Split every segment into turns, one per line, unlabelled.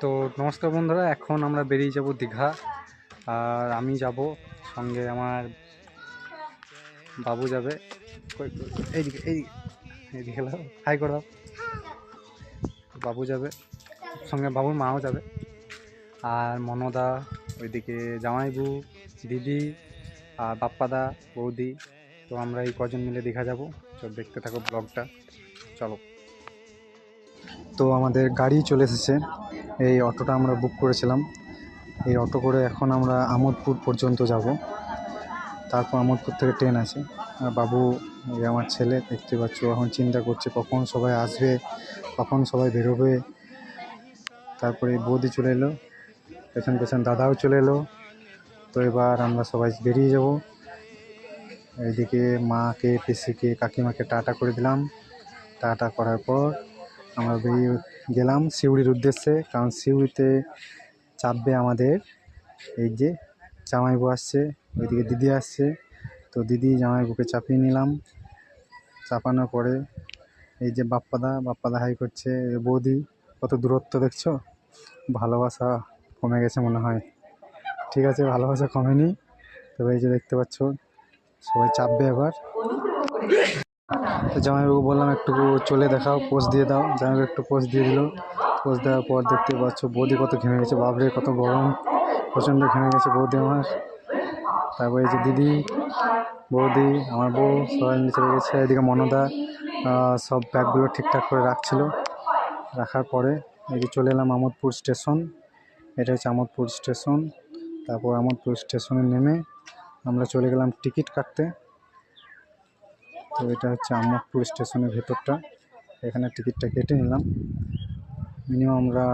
তো নমস্কার বন্ধুরা, এখন আমরা বেরিয়ে যাব দীঘা। আর আমি যাব, সঙ্গে আমার বাবু যাবে। এইদিকে এইদিকে এইদিকে হাই করে দাও। বাবু যাবে, সঙ্গে বাবুর মাও যাবে, আর মনদা, ওইদিকে জামাইবু, দিদি, আর বাপ্পাদা, বৌদি। তো আমরা এই কজন মিলে দীঘা যাব। চল দেখতে থাকো ব্লগটা, চলো। তো আমাদের গাড়ি চলে এসেছে, এই অটোটা আমরা বুক করেছিলাম। এই অটো করে এখন আমরা আমোদপুর পর্যন্ত যাব, তারপর আমোদপুর থেকে ট্রেন আছে। আর বাবু, এই আমার ছেলে, দেখতে পাচ্ছ, এখন চিন্তা করছে কখন সবাই আসবে, কখন সবাই বেরোবে। তারপরে বৌদি চলে এলো, পেছন পেছন দাদাও চলে এলো। তো এবার আমরা সবাই বেরিয়ে যাব। এইদিকে মাকে, পিসিকে, কাকিমাকে টাটা করে দিলাম। টাটা করার পর আমরা বেরিয়ে গেলাম সিউড়ির উদ্দেশ্যে, কারণ সিউড়িতে চাপবে আমাদের এই যে জামাইবু আসছে, ওইদিকে দিদি আসছে। তো দিদি জামাইবুকে চাপিয়ে নিলাম। চাপানোর পরে এই যে বাপ্পাদা হাই করছে। বৌদি, কত দূরত্ব দেখছো, ভালোবাসা কমে গেছে মনে হয়। ঠিক আছে, ভালোবাসা কমেনি, তবে এই যে দেখতে পাচ্ছ সবাই চাপবে এবার। তো জামাইবাবুকে বললাম একটু চলে দেখাও, পোজ দিয়ে দাও। জামাইবাবু একটু পোজ দিয়ে দিল। পোজ দেওয়ার পর দেখতে পাচ্ছ বৌদি কত ঘেমে গেছে, বাবরে কত গরম, প্রচণ্ড ঘেমে গেছে বৌদি আমার। তারপরে এই যে দিদি, বৌদি, আমার বউ, সবাই মিলে চলে গেছে। এদিকে মনদা সব ব্যাগগুলো ঠিকঠাক করে রাখছিল। রাখার পরে এই যে চলে এলাম আমোদপুর স্টেশন। এটা হচ্ছে আমোদপুর স্টেশন। তারপর আমোদপুর স্টেশনে নেমে আমরা চলে গেলাম টিকিট কাটতে। তো এটা হচ্ছে আমোদপুর স্টেশনের ভেতরটা, এখানে টিকিটটা কেটে নিলাম। মিনিমাম আমরা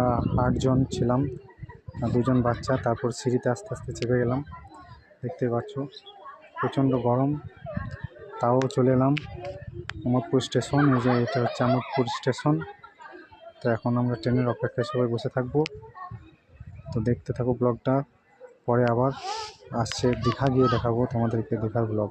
8 জন ছিলাম, 2 জন বাচ্চা। তারপর সিঁড়িতে আস্তে আস্তে চেপে গেলাম, দেখতে পাচ্ছ প্রচণ্ড গরম। তাও চলে এলাম আমোদপুর স্টেশন। এই যে এটা হচ্ছে আমোদপুর স্টেশন। তো এখন আমরা ট্রেনের অপেক্ষায় সবাই বসে থাকবো। তো দেখতে থাকো ব্লগটা, পরে আবার আসছে দীঘা গিয়ে দেখাবো তোমাদেরকে দীঘার ব্লগ।